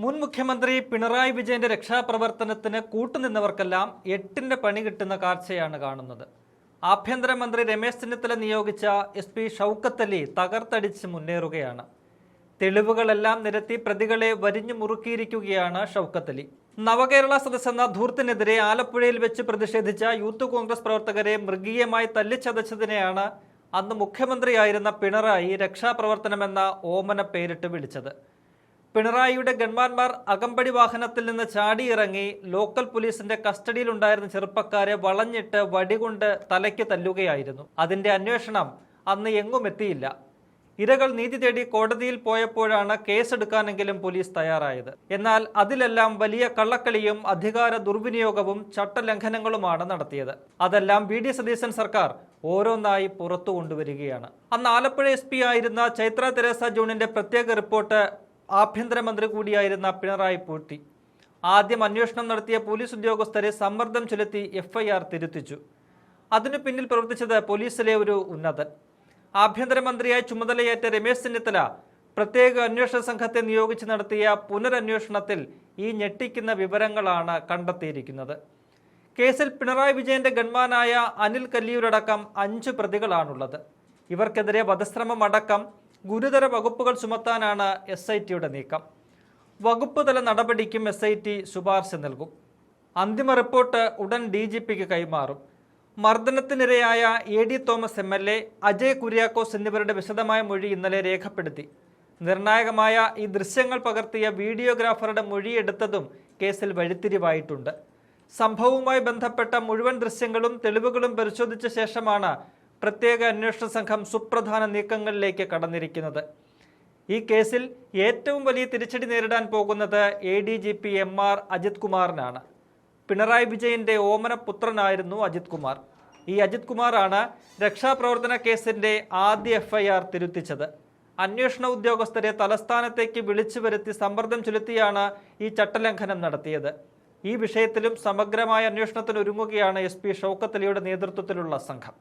മുൻ മുഖ്യമന്ത്രി പിണറായി വിജയന്റെ രക്ഷാപ്രവർത്തനത്തിന് കൂട്ടുനിന്നവർക്കെല്ലാം എട്ടിന്റെ പണി കിട്ടുന്ന കാഴ്ചയാണ് കാണുന്നത്. ആഭ്യന്തരമന്ത്രി രമേശ് ചെന്നിത്തല നിയോഗിച്ച SP ഷൗക്കത്ത് അലി തകർത്തടിച്ച് മുന്നേറുകയാണ്. തെളിവുകളെല്ലാം നിരത്തി പ്രതികളെ വരിഞ്ഞു മുറുക്കിയിരിക്കുകയാണ് ഷൗക്കത്ത് അലി. നവകേരള സദസ്സെന്ന ധൂർത്തിനെതിരെ ആലപ്പുഴയിൽ വെച്ച് പ്രതിഷേധിച്ച യൂത്ത് കോൺഗ്രസ് പ്രവർത്തകരെ മൃഗീയമായി തല്ലിച്ചതച്ചതിനെയാണ് അന്ന് മുഖ്യമന്ത്രിയായിരുന്ന പിണറായി രക്ഷാപ്രവർത്തനമെന്ന ഓമന പേരിട്ട് വിളിച്ചത്. പിണറായിയുടെ ഗൺമാന്മാർ അകമ്പടി വാഹനത്തിൽ നിന്ന് ചാടിയിറങ്ങി ലോക്കൽ പോലീസിന്റെ കസ്റ്റഡിയിലുണ്ടായിരുന്ന ചെറുപ്പക്കാരെ വളഞ്ഞിട്ട് വടികൊണ്ട് തലയ്ക്ക് തല്ലുകയായിരുന്നു. അതിന്റെ അന്വേഷണം അന്ന് എങ്ങും എത്തിയില്ല. ഇരകൾ നീതി തേടി കോടതിയിൽ പോയപ്പോഴാണ് കേസെടുക്കാനെങ്കിലും പോലീസ് തയ്യാറായത്. എന്നാൽ അതിലെല്ലാം വലിയ കള്ളക്കളിയും അധികാര ദുർവിനിയോഗവും ചട്ടലംഘനങ്ങളുമാണ് നടത്തിയത്. അതെല്ലാം VD സതീശൻ സർക്കാർ ഓരോന്നായി പുറത്തു കൊണ്ടുവരികയാണ്. അന്ന് ആലപ്പുഴ SP ആയിരുന്ന ചൈത്ര തെരേസ ജോണിന്റെ പ്രത്യേക റിപ്പോർട്ട് ആഭ്യന്തരമന്ത്രി കൂടിയായിരുന്ന പിണറായി പൂഴ്ത്തി. ആദ്യം അന്വേഷണം നടത്തിയ പോലീസ് ഉദ്യോഗസ്ഥരെ സമ്മർദ്ദം ചെലുത്തി FIR തിരുത്തിച്ചു. അതിനു പിന്നിൽ പ്രവർത്തിച്ചത് പോലീസിലെ ഒരു ഉന്നതൻ. ആഭ്യന്തരമന്ത്രിയായി ചുമതലയേറ്റ രമേശ് ചെന്നിത്തല പ്രത്യേക അന്വേഷണ സംഘത്തെ നിയോഗിച്ച് നടത്തിയ പുനരന്വേഷണത്തിൽ ഈ ഞെട്ടിക്കുന്ന വിവരങ്ങളാണ് കണ്ടെത്തിയിരിക്കുന്നത്. കേസിൽ പിണറായി വിജയന്റെ ഗൺമാനായ അനിൽ കല്ലിയൂരടക്കം 5 പ്രതികളാണുള്ളത്. ഇവർക്കെതിരെ വധശ്രമം അടക്കം ഗുരുതര വകുപ്പുകൾ ചുമത്താനാണ് SITയുടെ നീക്കം. വകുപ്പ് തല നടപടിക്കും SIT ശുപാർശ നൽകും. അന്തിമ റിപ്പോർട്ട് ഉടൻ DGPക്ക് കൈമാറും. മർദ്ദനത്തിനിരയായ AD Thomas MLA, Ajay Kuriakose എന്നിവരുടെ വിശദമായ മൊഴി ഇന്നലെ രേഖപ്പെടുത്തി. നിർണായകമായ ഈ ദൃശ്യങ്ങൾ പകർത്തിയ വീഡിയോഗ്രാഫറുടെ മൊഴിയെടുത്തതും കേസിൽ വഴിത്തിരിവായിട്ടുണ്ട്. സംഭവവുമായി ബന്ധപ്പെട്ട മുഴുവൻ ദൃശ്യങ്ങളും തെളിവുകളും പരിശോധിച്ച ശേഷമാണ് പ്രത്യേക അന്വേഷണ സംഘം സുപ്രധാന നീക്കങ്ങളിലേക്ക് കടന്നിരിക്കുന്നത്. ഈ കേസിൽ ഏറ്റവും വലിയ തിരിച്ചടി നേരിടാൻ പോകുന്നത് ADGP MR അജിത് കുമാറിനാണ്. പിണറായി വിജയന്റെ ഓമനപുത്രനായിരുന്നു അജിത് കുമാർ. ഈ അജിത് കുമാറാണ് രക്ഷാപ്രവർത്തന കേസിന്റെ ആദ്യ FIR തിരുത്തിച്ചത്. അന്വേഷണ ഉദ്യോഗസ്ഥരെ തലസ്ഥാനത്തേക്ക് വിളിച്ചു വരുത്തി സമ്മർദ്ദം ചെലുത്തിയാണ് ഈ ചട്ടലംഘനം നടത്തിയത്. ഈ വിഷയത്തിലും സമഗ്രമായ അന്വേഷണത്തിന് ഒരുങ്ങുകയാണ് SP ഷൗക്കത്ത് അലിയുടെ നേതൃത്വത്തിലുള്ള സംഘം.